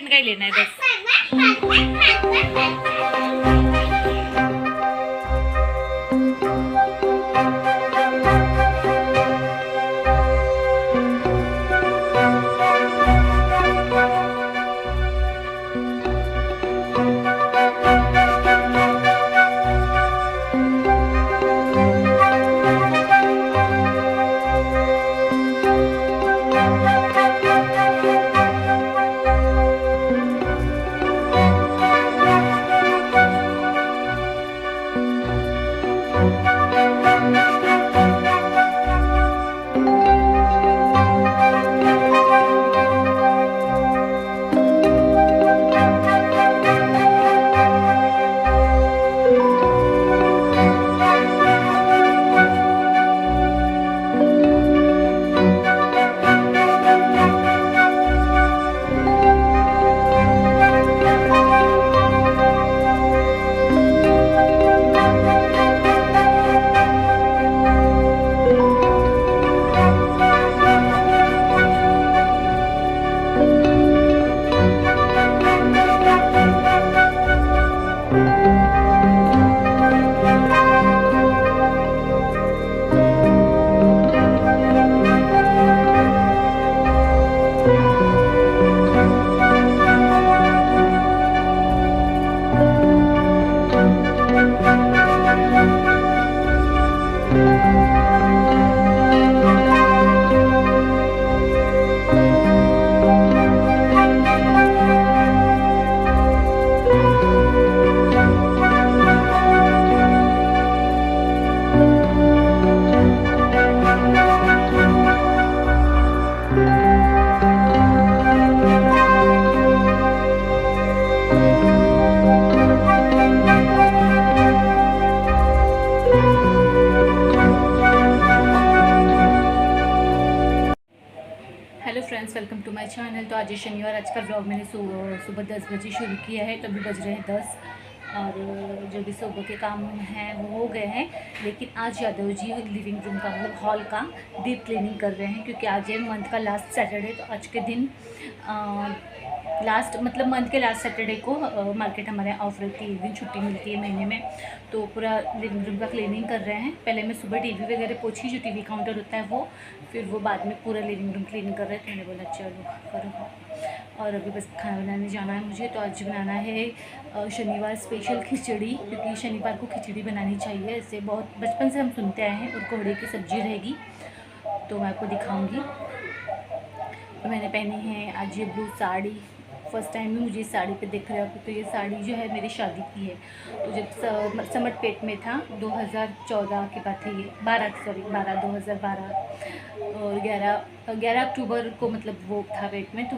में क्या लेना है बस। Hello friends, welcome to my channel. तो आज शनिवार, आज का ब्लॉग मैंने सुबह 10 बजे शुरू किया है। तो अभी बज रहे हैं 10 और जो भी सुबह के काम हैं वो हो गए हैं। लेकिन आज यादव जी लिविंग रूम का मतलब हॉल का डीप क्लीनिंग कर रहे हैं, क्योंकि आज है मंथ का लास्ट सैटरडे। तो आज के दिन मंथ के लास्ट सैटरडे को मार्केट हमारे यहाँ ऑफ रहती है, एक दिन छुट्टी मिलती है महीने में। तो पूरा लिविंग रूम का क्लीनिंग कर रहे हैं। पहले मैं सुबह टीवी वगैरह पोछी, जो टीवी काउंटर होता है वो, फिर वो बाद में पूरा लिविंग रूम क्लीन कर रहे थे। मैंने बोला चलो करो। और अभी बस खाना बनाने जाना है मुझे। तो आज बनाना है शनिवार स्पेशल खिचड़ी, क्योंकि शनिवार को खिचड़ी बनानी चाहिए। इससे बहुत बचपन से हम सुनते आए हैं। और कोहड़े की सब्ज़ी रहेगी, तो मैं आपको दिखाऊँगी। तो मैंने पहनी है आज ये ब्लू साड़ी। फर्स्ट टाइम भी मुझे इस साड़ी पे देख रहे हो। तो ये साड़ी जो है मेरी शादी की है। तो जब समट पेट में था 2014 की बात है, ये 2012 और 11 अक्टूबर को मतलब वो था पेट में। तो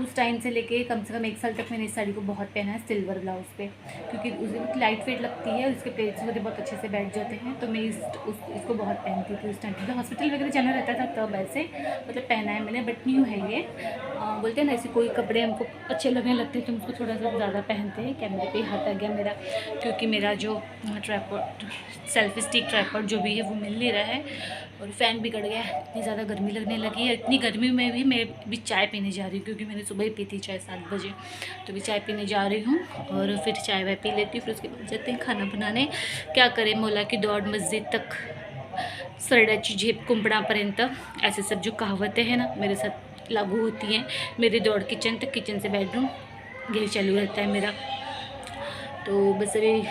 उस टाइम से लेके कम से कम 1 साल तक मैंने इस साड़ी को बहुत पहना है, सिल्वर ब्लाउज पे, क्योंकि उसमें लाइट वेट लगती है। उसके प्लेट्स वगैरह बहुत अच्छे से बैठ जाते हैं। तो मैं इसको बहुत पहनती थी उस टाइम पे। हॉस्पिटल वगैरह जाना रहता था तब ऐसे मतलब पहना है मैंने, बट न्यू है ये। बोलते हैं ना, ऐसे कोई कपड़े हमको अच्छे लगने लगते हैं तो हम उसको थोड़ा सा ज़्यादा पहनते हैं। कैमरे पे हाथ आ गया मेरा, क्योंकि मेरा जो ट्राइपॉड, सेल्फी स्टिक ट्राइपॉड जो भी है वो मिल नहीं रहा है। और फ़ैन बिगड़ गया है, इतनी ज़्यादा गर्मी लगने लगी है। इतनी गर्मी में भी मैं भी चाय पीने जा रही हूँ, क्योंकि मैंने सुबह ही पी थी चाय 7 बजे। तो भी चाय पीने जा रही हूँ और फिर चाय वाय पी लेती हूँ। फिर उसके बाद जाते हैं खाना बनाने। क्या करें, मौला की दौड़ मस्जिद तक, सरड्याची झेप कुंपणापर्यंत, ऐसे सब जो कहावतें हैं ना मेरे साथ लागू होती हैं। मेरी दौड़ किचन तक, किचन से बेडरूम, यही चालू रहता है मेरा। तो बस अभी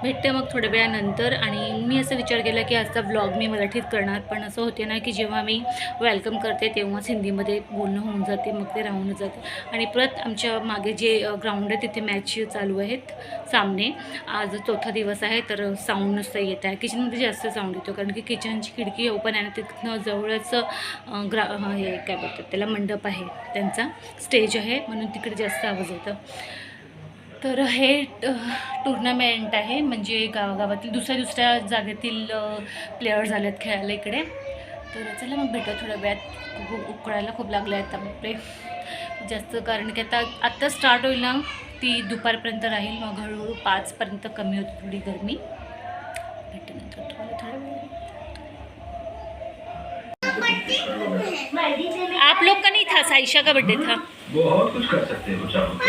भेटते मग थोड्या वेळानंतर। आणि मी असं विचार केला की आजचा व्लॉग मी मराठीत करणार, पण असं होते ना की जेव्हा मी वेलकम करते तेव्हाच हिंदीमध्ये बोलणं होऊन जाते, मग ते राहूनच जाते। आणि परत आमच्या मागे जे ग्राउंड आहे तिथे मॅच चालू आहेत सामने। आज 4था दिवस आहे, तर साऊंड नुसतं येत आहे। किचनमध्ये जास्त साऊंड येतो, कारण की किचनची खिडकी ओपन आहे ना, तिथनं जवळच हे काय बोलतात त्याला, मंडप आहे त्यांचा, स्टेज आहे, म्हणून तिकडे जास्त आवाज येतो। तर हे टुर्नामेंट आहे, म्हणजे गावागावातील दुसऱ्या जागेतील प्लेयर्स आलेत खेळायला इकडे। तर चला मग भेटू थोड्या वेळात। उकळायला खूप लागलं आहे आता बापरे जास्त, कारण की आत्ता स्टार्ट होईल ना, ती दुपारपर्यंत राहील, मग हळूहळू 5पर्यंत कमी होती थोडी गरमी। भेटू नंतर थोड्या वेळ। आप लोग का नहीं था, साइशा का बर्थडे था। बहुत कुछ कर सकते हो, चाहो तो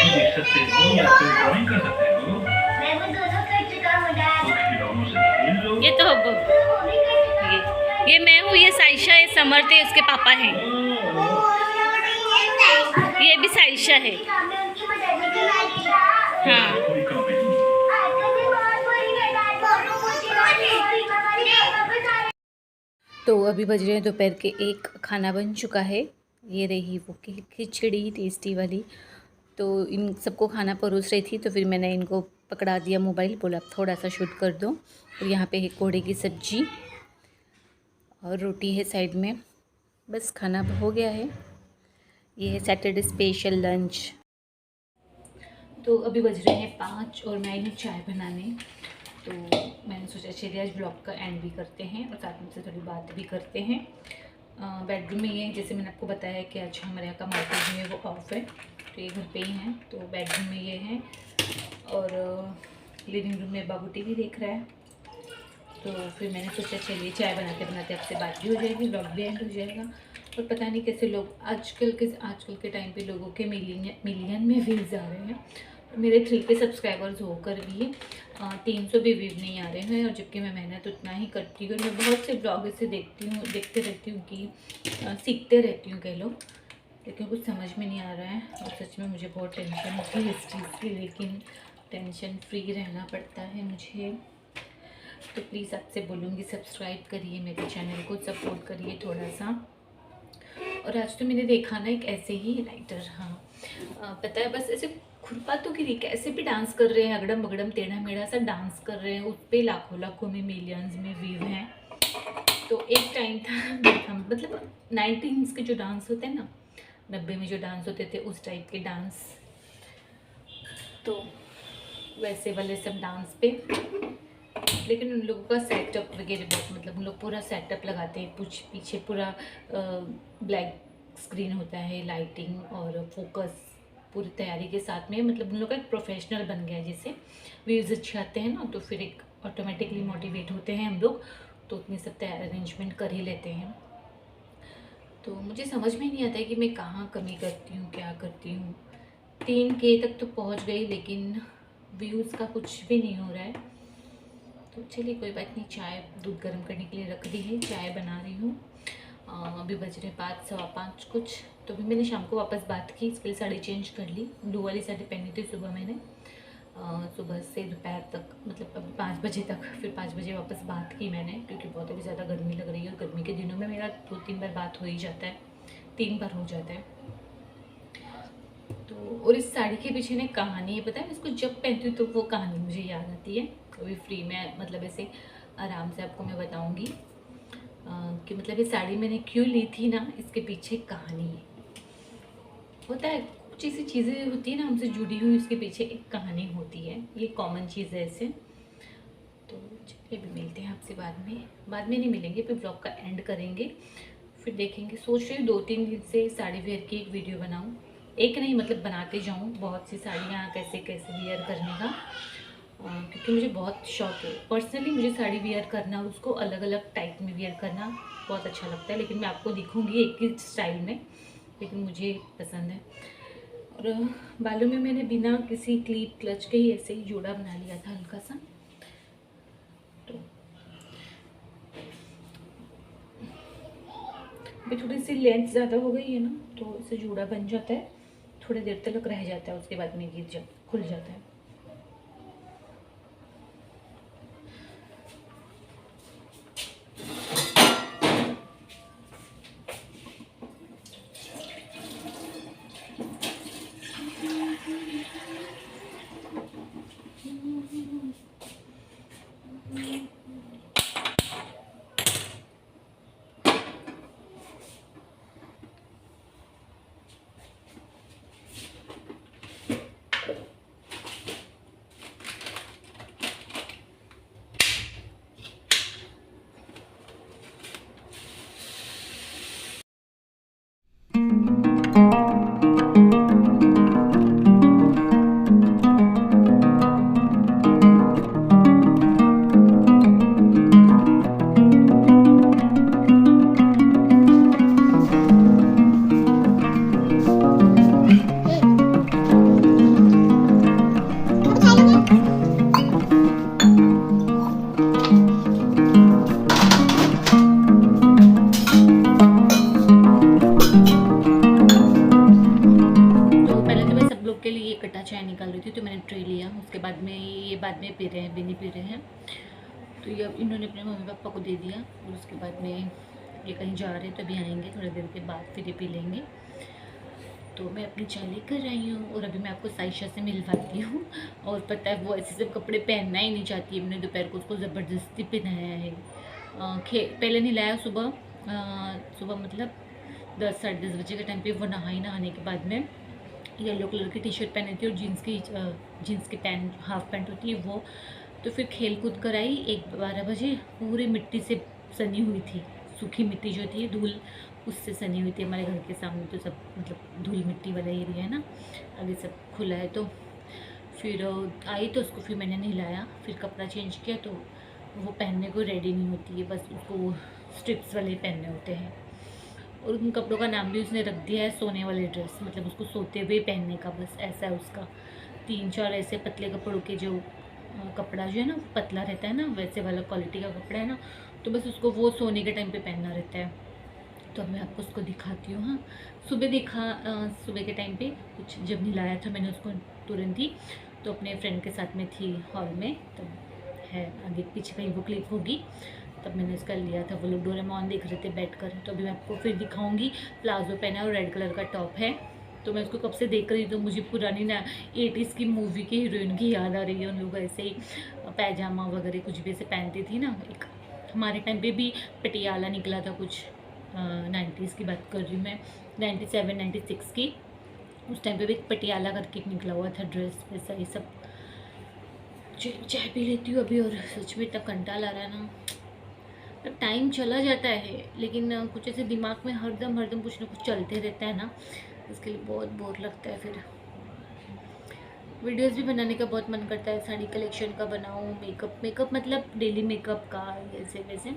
देख सकते हो या फिर ड्राइंग कर सकते हो। मैं वो दोनों कर चुका हूं डैड। खिलौनों से खेल लो। ये तो ये मैं हूँ, ये साइशा है, समर थे उसके पापा हैं। ये भी साइशा है। हाँ। तो अभी बज रहे हैं दोपहर के 1, खाना बन चुका है। ये रही वो खिचड़ी टेस्टी वाली। तो इन सबको खाना परोस रही थी, तो फिर मैंने इनको पकड़ा दिया मोबाइल, बोला थोड़ा सा शूट कर दो। और यहाँ पे है कोड़े की सब्जी और रोटी है साइड में। बस खाना हो गया है। ये है सैटरडे स्पेशल लंच। तो अभी बज रहे हैं 5 और मैं आई हूँ चाय बनाने। तो मैंने सोचा चलिए आज ब्लॉग का एंड भी करते हैं और साथ में से थोड़ी बात भी करते हैं। बेडरूम में ये जैसे मैंने आपको बताया कि आज हमारे यहाँ का मार्केट जो है वो ऑफ है, तो ये घर पे ही हैं। तो बेडरूम में ये है और लिविंग रूम में बाबू टीवी देख रहा है। तो फिर मैंने सोचा चलिए चाय बनाते बनाते आपसे बात भी हो जाएगी, ब्लॉग भी एंड हो जाएगा। और पता नहीं कैसे लोग आजकल के टाइम पे लोगों के मिलियन में व्यूज़ आ रहे हैं। तो मेरे 3 सब्सक्राइबर्स होकर भी 300 भी व्यूज़ नहीं आ रहे हैं, और जबकि मैं मेहनत उतना ही करती हूँ। मैं बहुत से ब्लॉग से देखते रहती हूँ कि सीखते रहती हूँ कह लो, लेकिन कुछ समझ में नहीं आ रहा है। और सच में मुझे बहुत टेंशन होती है इस चीज़ की, लेकिन टेंशन फ्री रहना पड़ता है मुझे। तो प्लीज़ आपसे बोलूँगी सब्सक्राइब करिए मेरे चैनल को, सपोर्ट करिए थोड़ा सा। और आज तो मैंने देखा ना एक ऐसे ही राइटर, हाँ पता है, बस ऐसे खुरपातों की कैसे भी डांस कर रहे हैं, अगड़म बगड़म टेढ़ा मेढ़ा सा डांस कर रहे हैं, उस पर लाखों लाखों में मिलियंस में व्यू हैं। तो एक टाइम था देखा, मतलब 19s के जो डांस होते हैं ना, 90 में जो डांस होते थे उस टाइप के डांस, तो वैसे वाले सब डांस पे। लेकिन उन लोगों का सेटअप वगैरह बहुत, मतलब उन लोग पूरा सेटअप लगाते हैं, कुछ पीछे पूरा ब्लैक स्क्रीन होता है, लाइटिंग और फोकस पूरी तैयारी के साथ में, मतलब उन लोग का एक प्रोफेशनल बन गया है। जैसे व्यूज़ अच्छे आते हैं ना, तो फिर एक ऑटोमेटिकली मोटिवेट होते हैं हम लोग, तो उतनी सब अरेंजमेंट कर ही लेते हैं। तो मुझे समझ में नहीं आता है कि मैं कहाँ कमी करती हूँ, क्या करती हूँ। 3K तक तो पहुँच गई, लेकिन व्यूज़ का कुछ भी नहीं हो रहा है। तो चलिए कोई बात नहीं, चाय दूध गर्म करने के लिए रख दी है, चाय बना रही हूँ। अभी बज रहे 5 सवा 5 कुछ। तो अभी मैंने शाम को वापस बात की, इसके लिए साड़ी चेंज कर ली। ब्लू वाली साड़ी पहनी थी सुबह मैंने, सुबह से दोपहर तक, मतलब अभी 5 बजे तक, फिर 5 बजे वापस बात की मैंने, क्योंकि बहुत अभी ज़्यादा गर्मी लग रही है। और गर्मी के दिनों में मेरा 2-3 बार बात हो ही जाता है, 3 बार हो जाता है। तो और इस साड़ी के पीछे ना कहानी है, पता है, इसको जब पहनती हूँ तो वो कहानी मुझे याद आती है। अभी फ्री में, मतलब ऐसे आराम से आपको मैं बताऊँगी कि मतलब ये साड़ी मैंने क्यों ली थी ना, इसके पीछे कहानी है। होता है कुछ ऐसी चीज़ें होती है ना हमसे जुड़ी हुई, उसके पीछे एक कहानी होती है, ये कॉमन चीज़ है ऐसे। तो चलिए अभी मिलते हैं आपसे बाद में नहीं मिलेंगे, फिर ब्लॉग का एंड करेंगे, फिर देखेंगे। सोच रही हूँ 2-3 दिन से साड़ी वेयर की एक वीडियो बनाऊँ, एक नहीं मतलब बनाते जाऊँ बहुत सी साड़ियाँ कैसे कैसे वेयर करने का, क्योंकि मुझे बहुत शौक है पर्सनली, मुझे साड़ी वेयर करना, उसको अलग अलग टाइप में वेयर करना बहुत अच्छा लगता है। लेकिन मैं आपको दिखूँगी एक ही स्टाइल में, लेकिन मुझे पसंद है। और बालों में मैंने बिना किसी क्लिप क्लच के ही ऐसे ही जोड़ा बना लिया था हल्का सा। तो अभी थोड़ी सी लेंथ ज़्यादा हो गई है ना, तो इसे जोड़ा बन जाता है, थोड़ी देर तक रह जाता है, उसके बाद में खुल जाता है। कटा चाय निकाल रही थी तो मैंने ट्रे लिया। उसके बाद में ये बाद में पी रहे हैं, बिनी पी रहे हैं। तो ये इन्होंने अपने मम्मी पापा को दे दिया और उसके बाद में ये कहीं जा रहे हैं तो अभी आएंगे थोड़ी देर के बाद, फिर ये पी लेंगे। तो मैं अपनी चाय लेकर आई हूँ और अभी मैं आपको साइशा से मिलवाती हूँ। और पता है वो ऐसे सब कपड़े पहनना ही नहीं चाहती है। मैंने दोपहर को उसको ज़बरदस्ती पहनाया है। पहले नहीं लाया सुबह, सुबह मतलब 10 साढ़े 10 बजे के टाइम पे वो नहाने के बाद में येलो कलर की टी शर्ट पहनी थी और जीन्स की पैंट, हाफ पैंट होती है वो। तो फिर खेल कूद कर आई 1-12 बजे, पूरी मिट्टी से सनी हुई थी। सूखी मिट्टी जो थी, धूल उससे सनी हुई थी। हमारे घर के सामने तो सब मतलब धूल मिट्टी वाला एरिया है ना, आगे सब खुला है। तो फिर आई तो उसको फिर मैंने नहलाया, फिर कपड़ा चेंज किया। तो वो पहनने को रेडी नहीं होती है, बस उसको वो स्ट्रिप्स वाले पहनने होते हैं। और उन कपड़ों का नाम भी उसने रख दिया है सोने वाले ड्रेस, मतलब उसको सोते हुए पहनने का, बस ऐसा है उसका। 3-4 ऐसे पतले कपड़ों के जो कपड़ा जो है ना वो पतला रहता है ना, वैसे वाला क्वालिटी का कपड़ा है ना, तो बस उसको वो सोने के टाइम पे पहनना रहता है। तो अब मैं आपको उसको दिखाती हूँ। हाँ, सुबह के टाइम पे कुछ जब नहलाया था मैंने उसको तुरंत ही, तो अपने फ्रेंड के साथ में थी हॉल में, तब है आगे पीछे कहीं वो क्लिप होगी, तब मैंने इसका लिया था। वो लोग डोरेमोन देख रहे थे बैठकर। तो अभी मैं आपको फिर दिखाऊंगी। प्लाजो पहना और रेड कलर का टॉप है। तो मैं उसको कब से देख रही, तो मुझे पुरानी ना 80s की मूवी की हीरोइन की याद आ रही है। उन लोग ऐसे ही पैजामा वगैरह कुछ भी ऐसे पहनती थी ना। एक हमारे टाइम पे भी पटियाला निकला था कुछ, 90s की बात कर रही हूँ मैं, 97-96 की। उस टाइम पे भी पटियाला करके निकला हुआ था ड्रेस, वैसा ये सब। चाय पी लेती हूँ अभी। और सच में इतना कंटाल आ रहा है ना, अब टाइम चला जाता है लेकिन कुछ ऐसे दिमाग में हरदम कुछ ना कुछ चलते रहता है ना, इसके लिए बहुत बोर लगता है। फिर वीडियोस भी बनाने का बहुत मन करता है, साड़ी कलेक्शन का बनाऊँ, मेकअप मतलब डेली मेकअप का, ऐसे वैसे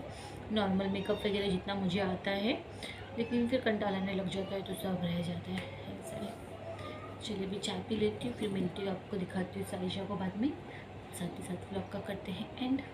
नॉर्मल मेकअप वगैरह जितना मुझे आता है, लेकिन फिर कंटाल आने लग जाता है तो सब रह जाता है ऐसा है। चलिए अभी चाय पी लेती हूँ, फिर मिलती हूँ, आपको दिखाती हूँ साइशा को बाद में, साथ ही साथ व्लॉग का करते हैं एंड।